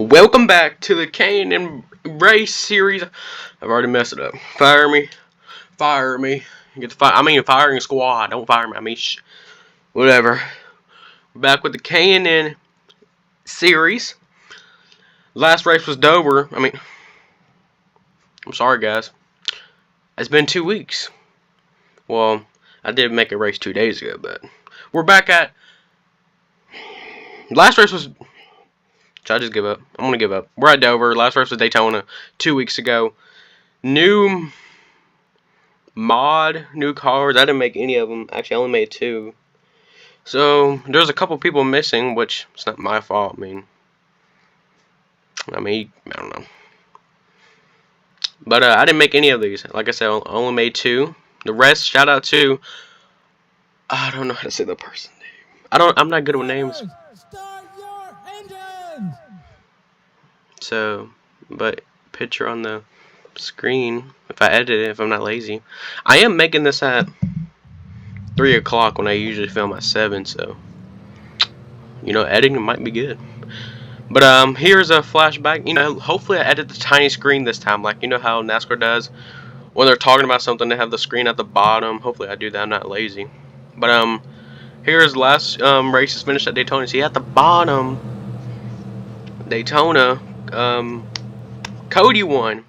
Welcome back to the K&N race series. I've already messed it up. Fire me. Fire me. Get the fire. I mean, firing squad. Don't fire me. I mean, whatever. We're back with the K&N series. Last race was Dover. I mean, I'm sorry, guys. It's been 2 weeks. Well, I did make a race 2 days ago, but we're back at. Last race was. Should I just give up? I'm gonna give up. We're at Dover. Last race was Daytona 2 weeks ago. New mod, new cars. I didn't make any of them. Actually, I only made 2. So there's a couple people missing, which it's not my fault. I mean, I don't know. But I didn't make any of these. Like I said, I only made 2. The rest, shout out to. I don't know how to say the person's name. I'm not good with names. So, but picture on the screen, if I edit it, if I'm not lazy. I am making this at 3 o'clock when I usually film at 7, so, you know, editing might be good. But, here's a flashback. You know, hopefully I edit the tiny screen this time, like, you know how NASCAR does? When they're talking about something, they have the screen at the bottom. Hopefully I do that, I'm not lazy. But, here's last, races finished at Daytona. See, at the bottom, Daytona, Cody won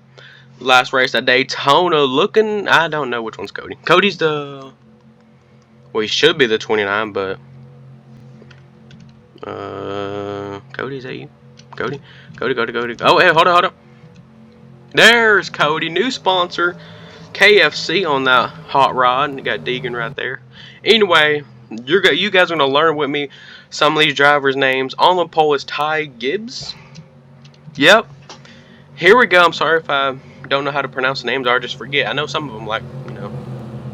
last race at Daytona. Looking, I don't know which one's Cody. Cody's the, well, he should be the 29, but Cody, is that you? Cody. Oh, hey, hold on. There's Cody, new sponsor, KFC on that hot rod. You got Deegan right there. Anyway, you guys are gonna learn with me some of these drivers' names. On the pole is Ty Gibbs. Yep. Here we go. I'm sorry if I don't know how to pronounce the names or I just forget. I know some of them, like, you know.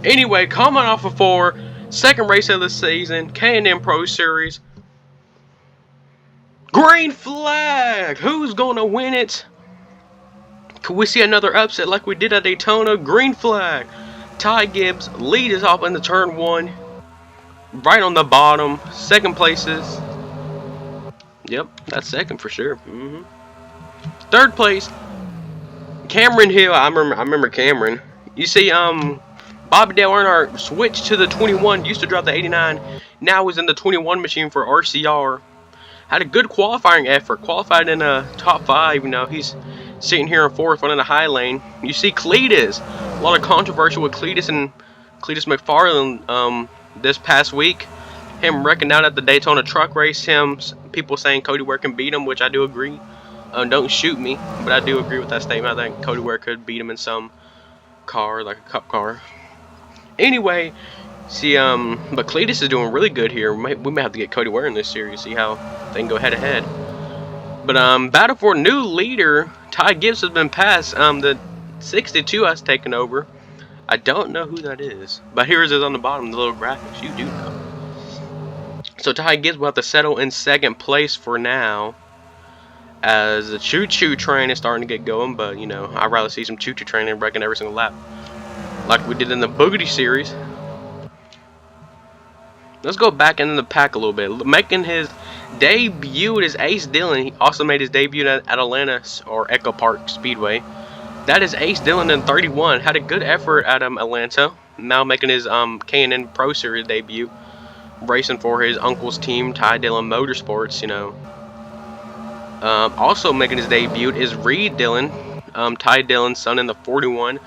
Anyway, coming off of 4, second race of the season, K&N Pro Series. Green flag! Who's going to win it? Could we see another upset like we did at Daytona? Green flag. Ty Gibbs lead is off in the turn 1. Right on the bottom. Second places. Yep, that's second for sure. Third place, Cameron Hill. I remember Cameron. You see, Bobby Dale Earnhardt switched to the 21. Used to drive the 89. Now he's in the 21 machine for RCR. Had a good qualifying effort. Qualified in a top 5. You know, he's sitting here in 4th, running the high lane. You see Cletus. A lot of controversy with Cletus and Cletus McFarland this past week. Him wrecking out at the Daytona truck race. People saying Cody Ware can beat him, which I do agree. Don't shoot me, but I do agree with that statement. I think Cody Ware could beat him in some car, like a cup car. Anyway, see, but Cletus is doing really good here. We may have to get Cody Ware in this series, see how they can go head to head. But battle for new leader, Ty Gibbs has been passed. The 62 has taken over. I don't know who that is, but here it is on the bottom, the little graphics. You do know. So Ty Gibbs will have to settle in second place for now, as the choo-choo train is starting to get going. But, you know, I'd rather see some choo-choo train and wrecking every single lap, like we did in the Boogity series. Let's go back into the pack a little bit. Making his debut is Ace Dillon. He also made his debut at Atlanta, or Echo Park Speedway. That is Ace Dillon in 31. Had a good effort at Atlanta. Now making his K&N Pro Series debut. Racing for his uncle's team, Ty Dillon Motorsports, you know. Also making his debut is Reed Dillon, Ty Dillon's son in the 41.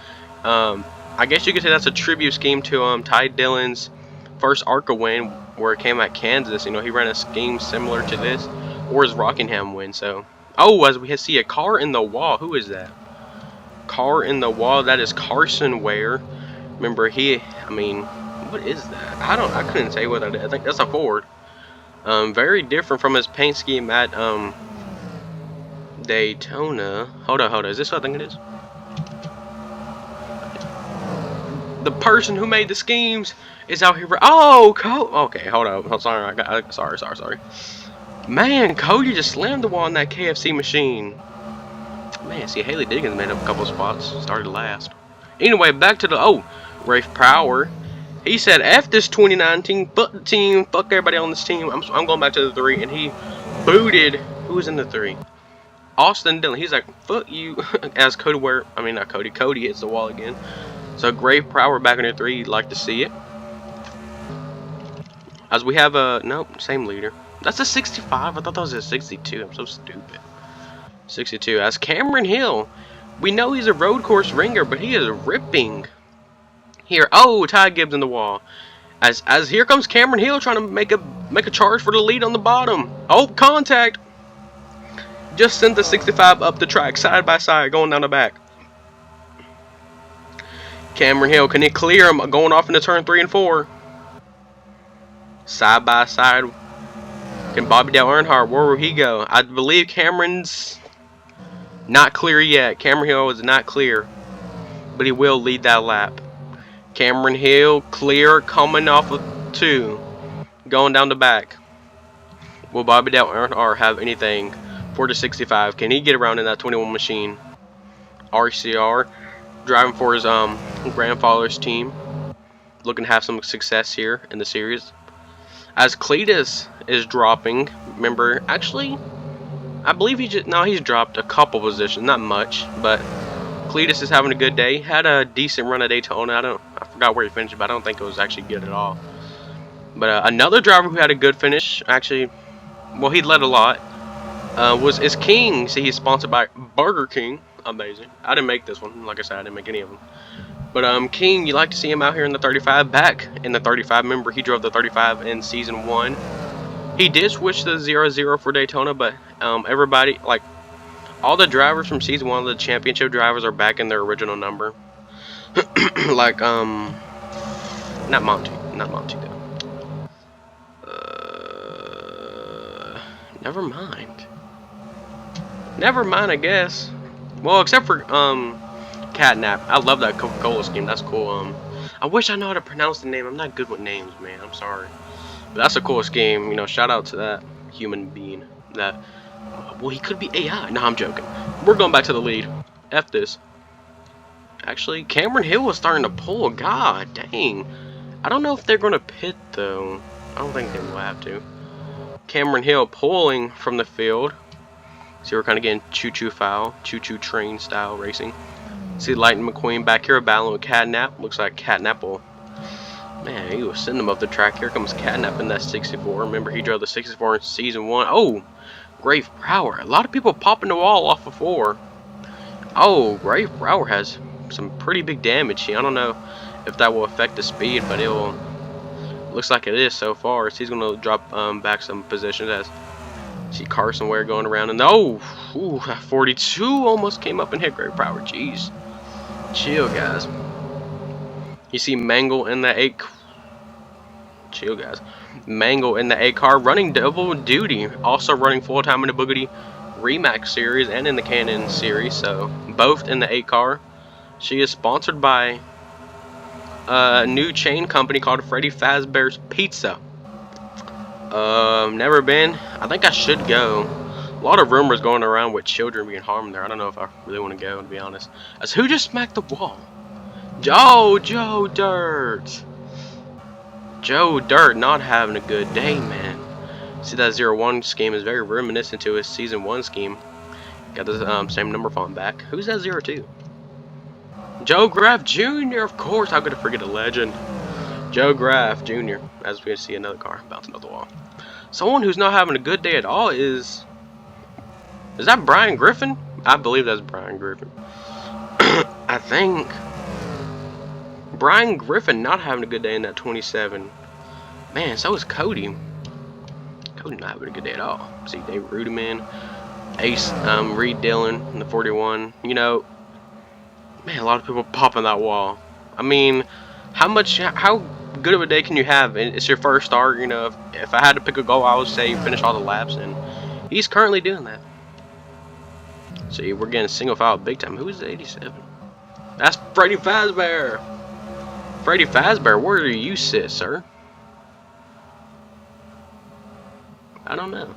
I guess you could say that's a tribute scheme to Ty Dillon's first ARCA win, where it came at Kansas. You know, he ran a scheme similar to this, or his Rockingham win. So, oh, as we see a car in the wall. Who is that? Car in the wall. That is Carson Ware. Remember, what is that? I couldn't say what that is. I think that's a Ford. Very different from his paint scheme at Daytona. Hold on. Is this what I think it is? The person who made the schemes is out here. Oh, okay, hold on. I'm sorry. Sorry. Man, Cody just slammed the wall on that KFC machine. Man, see, Haley Diggins made up a couple of spots. Started last. Anyway, back to the Rafe Power. He said, F this 2019, fuck the team, fuck everybody on this team. I'm going back to the 3, and he booted. Who was in the 3? Austin Dillon. He's like, fuck you. As Cody not Cody. Cody hits the wall again. So Grave Prowler back in the 3. You'd like to see it. As we have a nope, same leader. That's a 65. I thought that was a 62. I'm so stupid. 62. As Cameron Hill. We know he's a road course ringer, but he is ripping. Here, oh, Ty Gibbs in the wall. As here comes Cameron Hill trying to make a charge for the lead on the bottom. Oh, contact. Just sent the 65 up the track, side by side, going down the back. Cameron Hill, can he clear him going off into turn 3 and 4? Side by side. Can Bobby Dale Earnhardt, where will he go? I believe Cameron's not clear yet. Cameron Hill is not clear, but he will lead that lap. Cameron Hill clear, coming off of 2, going down the back. Will Bobby Dale Earnhardt have anything for the 65? Can he get around in that 21 machine? RCR driving for his grandfather's team, looking to have some success here in the series. As Cletus is dropping, remember, actually, I believe he's dropped a couple positions, not much, but Cletus is having a good day. Had a decent run at Daytona. I forgot where he finished, but I don't think it was actually good at all. But another driver who had a good finish, actually, well, he led a lot, is King. See, he's sponsored by Burger King. Amazing. I didn't make this one. Like I said, I didn't make any of them. But King, you like to see him out here in the 35, back in the 35. Remember, he drove the 35 in season 1. He did switch to the 00 for Daytona, but everybody, like all the drivers from season 1, the championship drivers, are back in their original number. Like not Monty though. Never mind, I guess. Well, except for Catnap. I love that Coca-Cola scheme. That's cool. I wish I know how to pronounce the name. I'm not good with names, man. I'm sorry. But that's a cool scheme. You know, shout out to that human being. That, well, he could be AI. No, I'm joking. We're going back to the lead. F this. Actually, Cameron Hill was starting to pull. God dang. I don't know if they're going to pit, though. I don't think they will have to. Cameron Hill pulling from the field. See, we're kind of getting choo-choo foul. Choo-choo train style racing. See Lightning McQueen back here battling with Catnap. Looks like Catnap will... Man, he was sending him up the track. Here comes Catnap in that 64. Remember, he drove the 64 in season 1. Oh, Grave Prowler. A lot of people popping the wall off of 4. Oh, Grave Prowler has some pretty big damage here. I don't know if that will affect the speed, but it will. Looks like it is so far. So he's going to drop back some positions as see Carson Ware going around. And oh, 42 almost came up and hit Grave Prowler. Jeez. Chill, guys. You see Mangle in the 8. Chill, guys. Mangle in the 8 car running double duty. Also running full time in the Bugatti Remax series and in the Canon series. So both in the 8 car. She is sponsored by a new chain company called Freddy Fazbear's Pizza. Never been. I think I should go. A lot of rumors going around with children being harmed there. I don't know if I really want to go, to be honest. As who just smacked the wall? Joe Dirt. Joe Dirt not having a good day, man. See, that 01 scheme is very reminiscent to his season 1 scheme. Got the same number font back. Who's that 02? Joe Graff Jr. Of course, how could I forget a legend? Joe Graff Jr. As we see another car bouncing off the wall. Someone who's not having a good day at all is that Brian Griffin? I believe that's Brian Griffin. I think Brian Griffin not having a good day in that 27. Man, so is Cody. Cody not having a good day at all. See Dave Rudiman, Ace, Reed Dillon in the 41. You know, man, a lot of people popping that wall. I mean, how good of a day can you have? It's your first start. You know, if I had to pick a goal, I would say finish all the laps, and he's currently doing that. See, we're getting single file big time. Who's the 87? That's Freddy Fazbear. Freddy Fazbear, where do you sit, sir? I don't know.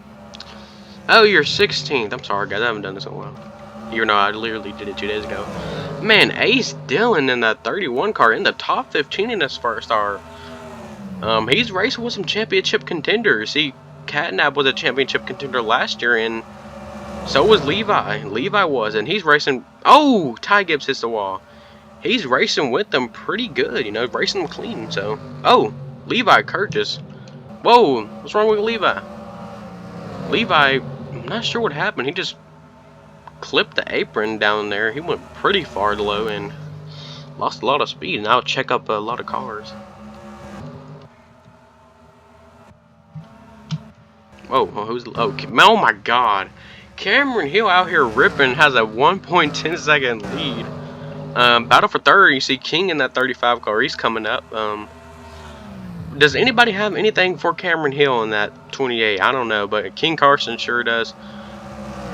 Oh, you're 16th. I'm sorry, guys. I haven't done this in a while. You know, I literally did it 2 days ago. Man, Ace Dillon in that 31 car in the top 15 in his first start. He's racing with some championship contenders. See, Catnap was a championship contender last year in So was Levi. Levi was, and he's racing. Oh, Ty Gibbs hits the wall. He's racing with them pretty good, you know, racing them clean. So, oh, Levi Curtis. Whoa, what's wrong with Levi? Levi, I'm not sure what happened. He just clipped the apron down there. He went pretty far low and lost a lot of speed. And I'll check up a lot of cars. Oh, who's? Oh my God! Cameron Hill out here ripping, has a 1.10 second lead. Battle for third. You see King in that 35 car. He's coming up. Does anybody have anything for Cameron Hill in that 28? I don't know, but King Carson sure does.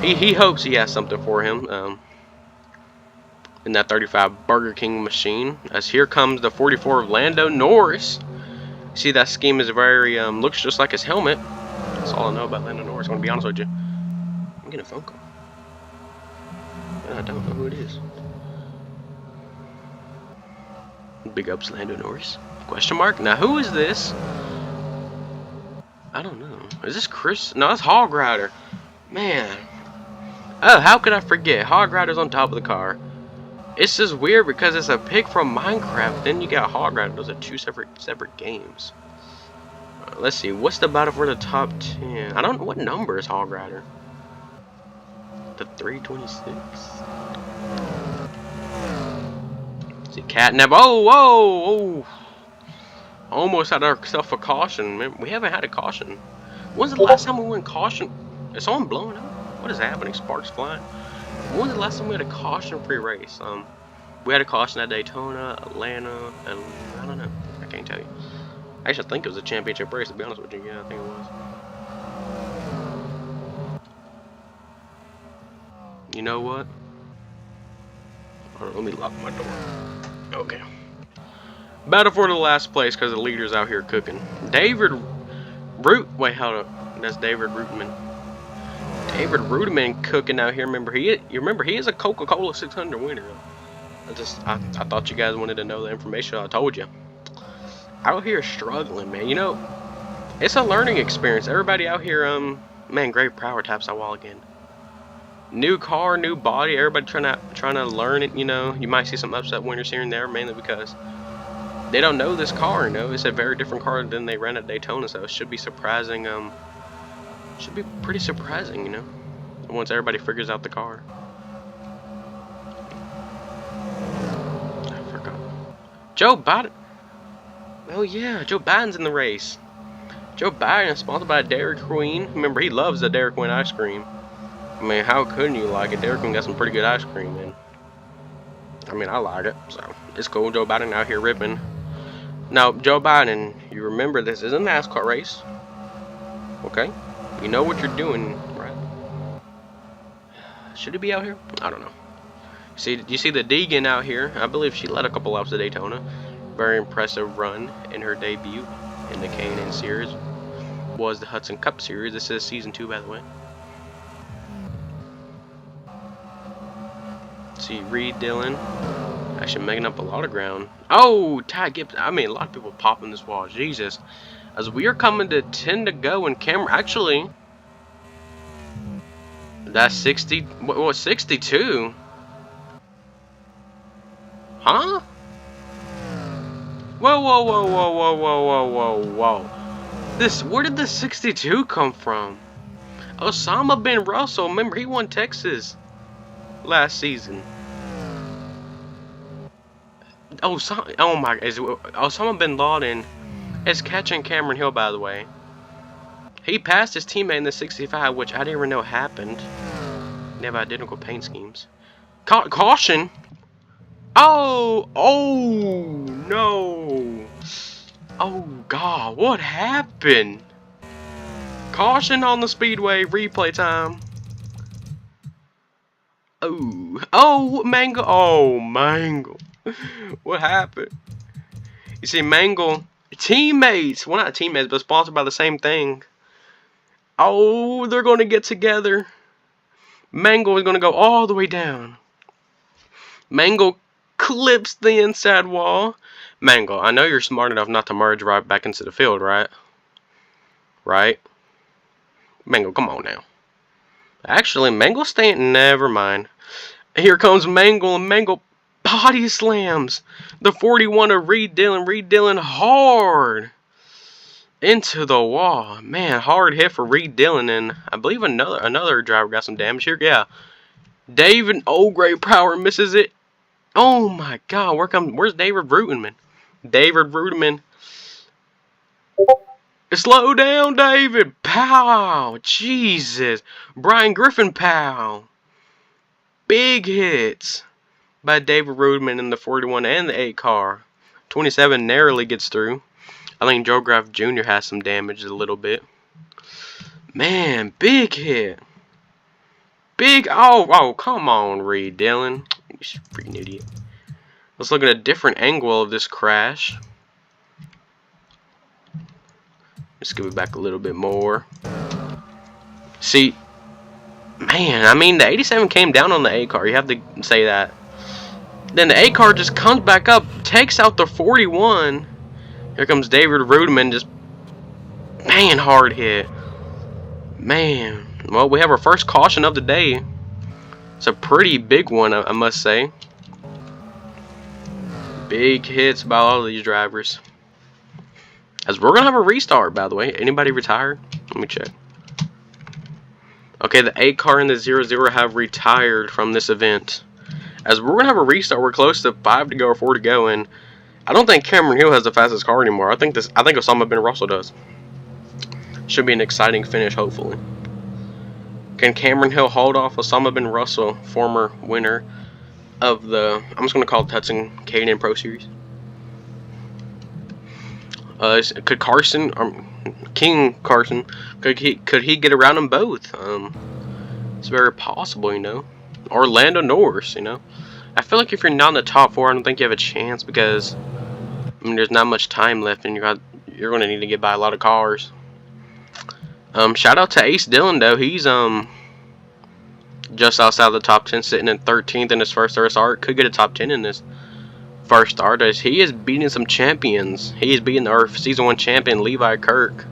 He hopes he has something for him. In that 35 Burger King machine. As here comes the 44 of Lando Norris. See, that scheme is very looks just like his helmet. That's all I know about Lando Norris. I'm gonna be honest with you. I'm getting a phone call. I don't know who it is. Big ups Lando Norris. Question mark? Now who is this? I don't know. Is this Chris? No, that's Hog Rider. Man. Oh, how could I forget? Hog Rider's on top of the car. It's just weird because it's a pick from Minecraft. Then you got Hog Rider. Those are two separate games. Let's see. What's the battle for the top 10? I don't know what number is Hog Rider. The 326. See, Catnap. Oh, whoa, oh. Almost had ourselves a caution. Man, we haven't had a caution. When's the last time we went caution? Is someone blowing up? What is happening? Sparks flying. When's the last time we had a caution-free race? We had a caution at Daytona, Atlanta, and I don't know. I can't tell you. Actually, I think it was a championship race, to be honest with you. Yeah, I think it was. You know what? Hold on, let me lock my door. Okay. Battle for the last place because the leader's out here cooking. David Wait, hold up. That's David Ruteman. David Ruteman cooking out here. You remember he is a Coca-Cola 600 winner. I thought you guys wanted to know the information. I told you. Out here struggling, man. You know, it's a learning experience. Everybody out here, man, great power taps that wall again. New car, new body. Everybody trying to learn it. You know, you might see some upset winners here and there, mainly because they don't know this car. You know, it's a very different car than they ran at Daytona, so it should be surprising. Should be pretty surprising, you know, once everybody figures out the car. I forgot. Joe Biden. Oh yeah, Joe Biden's in the race. Joe Biden is sponsored by Dairy Queen. Remember, he loves the Dairy Queen ice cream. I mean, how couldn't you like it? Dairy Queen got some pretty good ice cream, man. I mean, I like it, so it's cool. Joe Biden out here ripping. Now, Joe Biden, you remember this is a NASCAR race, okay? You know what you're doing, right? Should he be out here? I don't know. See, you see the Deegan out here. I believe she led a couple laps at Daytona. Very impressive run in her debut in the K&N Series. Was the Hudson Cup Series. This is season 2, by the way. See, Reed Dillon actually making up a lot of ground. Oh, Ty Gibbs. I mean, a lot of people popping this wall. Jesus. As we are coming to 10 to go, and Cameron actually, that's 60. What? 62? Huh? Whoa, whoa, whoa, whoa, whoa, whoa, whoa, whoa, whoa! Where did the 62 come from? Osama bin Russell. Remember, he won Texas last season. Oh my! Osama bin Laden is catching Cameron Hill, by the way. He passed his teammate in the 65, which I didn't even know happened. They have identical paint schemes. Caution! Oh! Oh! No! Oh, God. What happened? Caution on the Speedway. Replay time. Oh. Oh, Mangle. Oh, Mangle. What happened? You see, Mangle, teammates. Well, not teammates, but sponsored by the same thing. Oh, they're going to get together. Mangle is going to go all the way down. Mangle clips the inside wall. Mangle, I know you're smart enough not to merge right back into the field, right? Right? Mangle, come on now. Actually, Mangle staying. Never mind. Here comes Mangle, and Mangle body slams the 41 of Reed Dillon. Reed Dillon hard into the wall. Man, hard hit for Reed Dillon, and I believe another driver got some damage here. Yeah, David. Oh, great power misses it. Oh my God, where's David Rutenman? David Rutenman. Slow down, David. Pow. Jesus. Brian Griffin, pow. Big hits by David Rutenman in the 41 and the 8 car. 27 narrowly gets through. I think Joe Graff Jr. has some damage a little bit. Man, big hit. Big. Oh, come on, Reed Dillon. You freaking idiot. Let's look at a different angle of this crash. Let's give it back a little bit more. See, man, I mean, the 87 came down on the A car. You have to say that. Then the A car just comes back up, takes out the 41. Here comes David Rudeman, just, man, hard hit. Man, well, we have our first caution of the day. It's a pretty big one, I must say. Big hits by all of these drivers. As we're going to have a restart, by the way. Anybody retired? Let me check. Okay, the 8 car and the 00 have retired from this event. As we're going to have a restart, we're close to 5 to go or 4 to go, and I don't think Cameron Hill has the fastest car anymore. I think Osama bin Russell does. Should be an exciting finish, hopefully. Can Cameron Hill hold off Osama bin Russell, former winner of the, I'm just going to call it Hudson K&N Pro Series? Could Carson, King Carson, could he get around them both? It's very possible, you know. Or Lando Norris, you know. I feel like if you're not in the top 4, I don't think you have a chance because, I mean, there's not much time left, and you're going to need to get by a lot of cars. Shout out to Ace Dillon though. He's just outside the top 10, sitting in 13th in his first start. Could get a top 10 in this first start. He is beating some champions. He is beating our season 1 champion Levi Kirk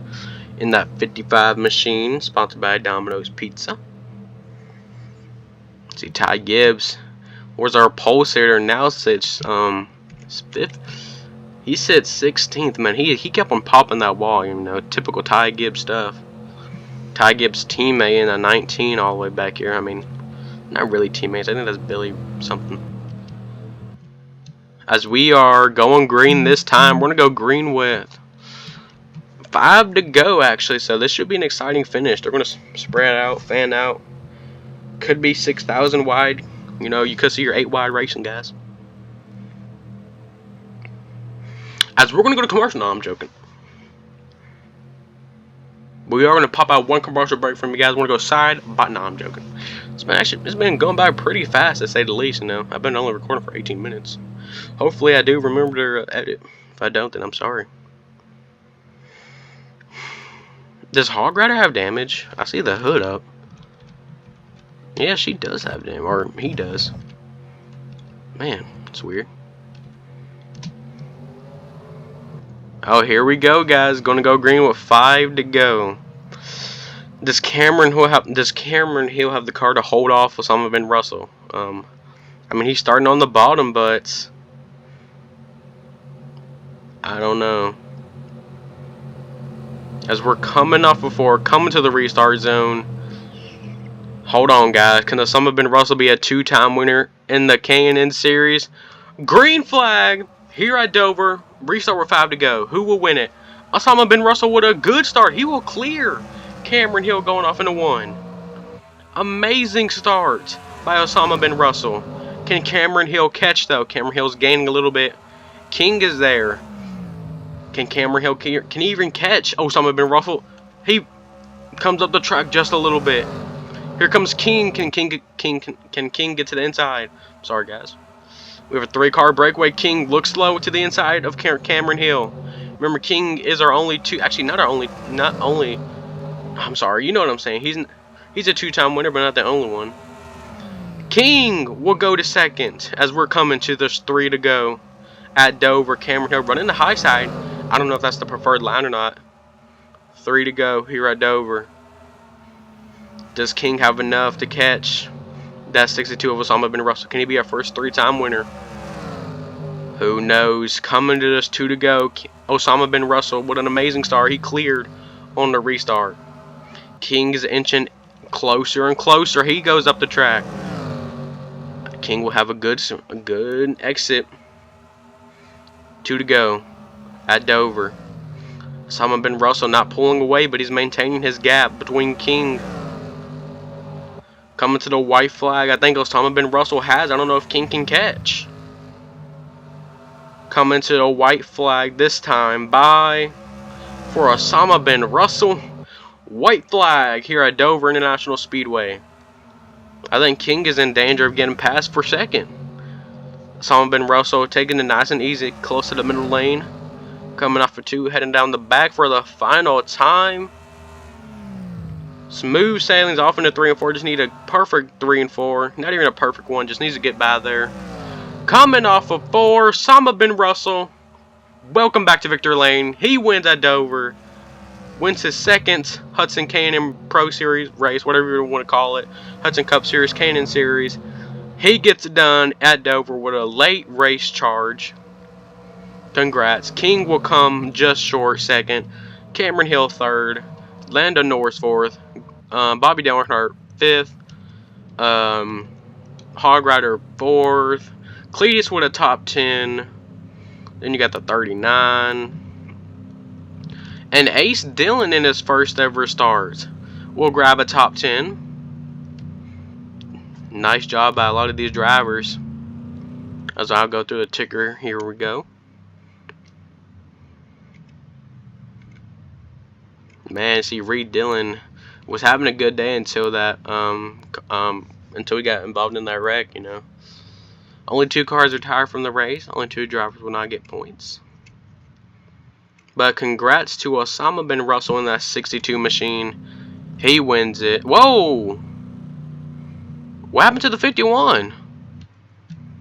in that 55 machine, sponsored by Domino's Pizza. Let's see, Ty Gibbs. Where's our pole sitter? Now sits 5th. He sits 16th. Man, he kept on popping that wall. You know, typical Ty Gibbs stuff. Ty Gibbs' teammate in a 19 all the way back here. I mean, not really teammates. I think that's Billy something. As we are going green this time, we're going to go green with 5 to go, actually. So this should be an exciting finish. They're going to spread out, fan out. Could be 6,000 wide. You know, you could see your 8 wide racing, guys. As we're going to go to commercial. No, I'm joking. We are going to pop out one commercial break from you guys. Want to go side? But no, I'm joking. It's been going by pretty fast, to say the least. You know, I've been only recording for 18 minutes. Hopefully, I do remember to edit. If I don't, then I'm sorry. Does Hog Rider have damage? I see the hood up. Yeah, she does have damage, or he does. Man, it's weird. Oh, here we go, guys. Gonna go green with 5 to go. Does Cameron Hill have the car to hold off Osama bin Russell? I mean, he's starting on the bottom, but I don't know. As we're coming to the restart zone. Hold on, guys. Can Osama bin Russell be a 2-time winner in the K&N series? Green flag here at Dover. Restart with 5 to go. Who will win it? Osama bin Russell with a good start. He will clear Cameron Hill going off into 1. Amazing start by Osama bin Russell. Can Cameron Hill catch, though? Cameron Hill's gaining a little bit. King is there. Can Cameron Hill, can he even catch Osama bin Russell? He comes up the track just a little bit. Here comes King. Can King get to the inside? Sorry, guys. We have a 3-car breakaway. King looks slow to the inside of Cameron Hill. Remember, King is our only I'm sorry, you know what I'm saying. He's a 2-time winner, but not the only one. King will go to 2nd as we're coming to this 3 to go at Dover. Cameron Hill running the high side. I don't know if that's the preferred line or not. 3 to go here at Dover. Does King have enough to catch that 62 of Osama bin Russell? Can he be our first 3-time winner? Who knows? Coming to us, 2 to go. Osama bin Russell, what an amazing start. He cleared on the restart. King is inching closer and closer. He goes up the track. King will have a good exit. 2 to go at Dover. Osama bin Russell not pulling away, but he's maintaining his gap between King. Coming to the white flag. I think Osama bin Russell has. I don't know if King can catch. Coming to the white flag this time. Bye for Osama bin Russell. White flag here at Dover International Speedway. I think King is in danger of getting passed for second. Osama bin Russell taking it nice and easy, close to the middle lane. Coming off for 2, heading down the back for the final time. Smooth sailings off into 3 and 4. Just need a perfect 3 and 4. Not even a perfect one. Just needs to get by there. Coming off of 4, Osama bin Russell. Welcome back to Victory Lane. He wins at Dover. Wins his second Hudson K&N Pro Series race, whatever you want to call it. Hudson Cup Series, K&N Series. He gets it done at Dover with a late race charge. Congrats. King will come just short second. Cameron Hill third. Lando Norris fourth. Bobby Downhart fifth. Hog Rider fourth. Cletus with a top 10. Then you got the 39. And Ace Dillon in his first ever start will grab a top 10. Nice job by a lot of these drivers. As I'll go through the ticker, here we go. Man, see, Reed Dillon was having a good day until that until he got involved in that wreck, you know. Only 2 cars retired from the race. Only 2 drivers will not get points. But congrats to Osama bin Russell in that 62 machine. He wins it. Whoa! What happened to the 51?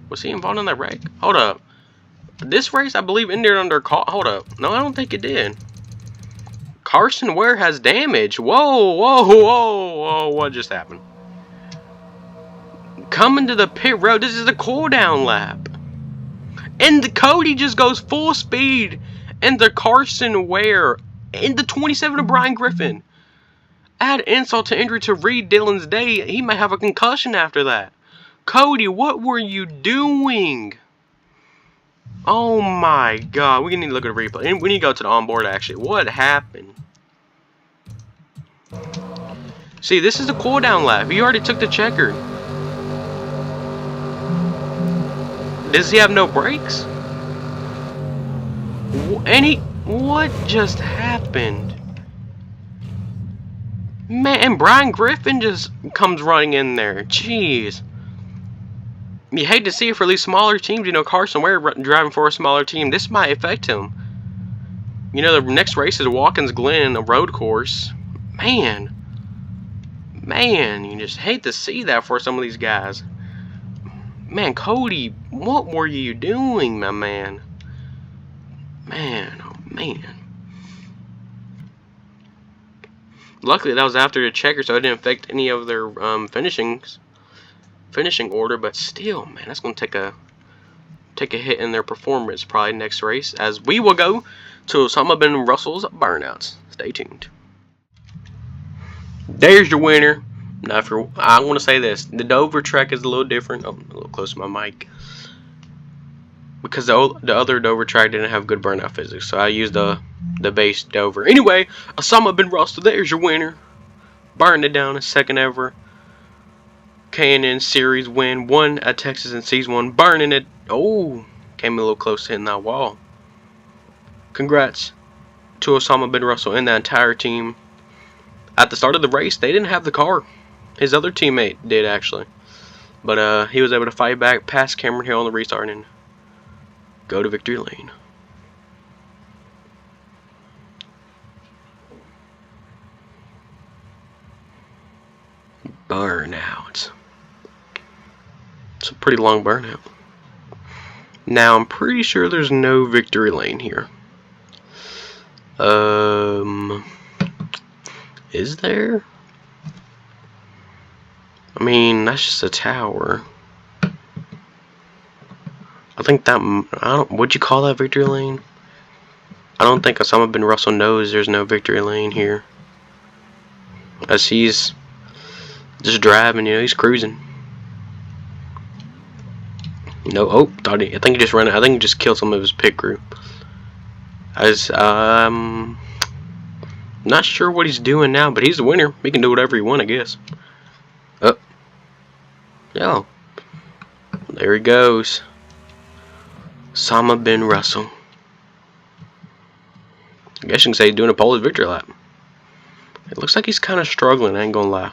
Was he involved in that wreck? Hold up. This race, I believe, ended under call. Hold up. No, I don't think it did. Carson Ware has damage. Whoa, whoa, whoa, whoa. What just happened? Coming to the pit road. This is the cool down lap. And the Cody just goes full speed. And the Carson Ware. And the 27 of Brian Griffin. Add insult to injury to Reed Dillon's day. He might have a concussion after that. Cody, what were you doing? Oh my god. We need to look at the replay. We need to go to the onboard actually. What happened? See, this is the cool down lap. He already took the checker. Does he have no brakes? What just happened? Man, and Brian Griffin just comes running in there. Jeez. You hate to see it for these smaller teams. You know, Carson Ware driving for a smaller team. This might affect him. You know, the next race is Watkins Glen, a road course. Man, you just hate to see that for some of these guys. Man, Cody, what were you doing, my man? Man, oh man. Luckily, that was after the checker, so it didn't affect any of their finishing order. But still, man, that's gonna take a hit in their performance probably next race. As we will go to Osama bin Russell's burnouts. Stay tuned. There's your winner. Now, I want to say this: the Dover track is a little different. Oh, a little close to my mic. Because the other Dover track didn't have good burnout physics, so I used the base Dover. Anyway, Osama bin Russell, there's your winner. Burned it down, his second ever K&N Series win. Won at Texas and sees one. Burning it. Oh, came a little close to hitting that wall. Congrats to Osama bin Russell and the entire team. At the start of the race, they didn't have the car. His other teammate did, actually. But he was able to fight back past Cameron Hill on the restart and go to victory lane. Burnout. It's a pretty long burnout. Now, I'm pretty sure there's no victory lane here. Is there? I mean, that's just a tower. I think that, would you call that victory lane? I don't think Osama bin Russell knows there's no victory lane here. As he's just driving, you know, he's cruising. No, oh, I think he just ran. I think he just killed some of his pit crew. Not sure what he's doing now, but he's the winner. He can do whatever he wants, I guess. Oh, yeah, there he goes. Osama bin Russell. I guess you can say he's doing a Polish victory lap. It looks like he's kind of struggling, I ain't gonna lie.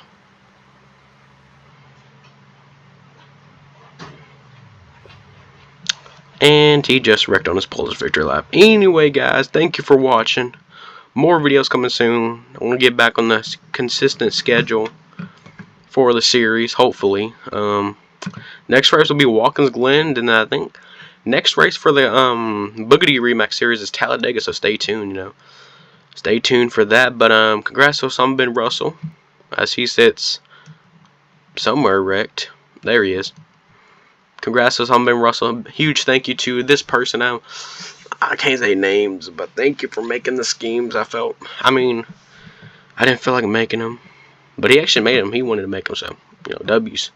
And he just wrecked on his Polish victory lap. Anyway, guys, thank you for watching. More videos coming soon. I want to get back on the consistent schedule for the series, hopefully. Next race will be Watkins Glen, and I think next race for the Boogity Remax series is Talladega, so stay tuned, you know. Stay tuned for that. But congrats to Osama bin Russell, as he sits somewhere wrecked. There he is. Congrats to Osama bin Russell. Huge thank you to this person. I can't say names, but thank you for making the schemes. I mean, I didn't feel like making them, but he actually made them. He wanted to make them, so, you know, W's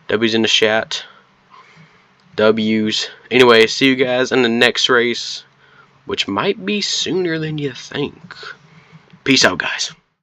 in the chat. W's. Anyway, see you guys in the next race, which might be sooner than you think. Peace out, guys.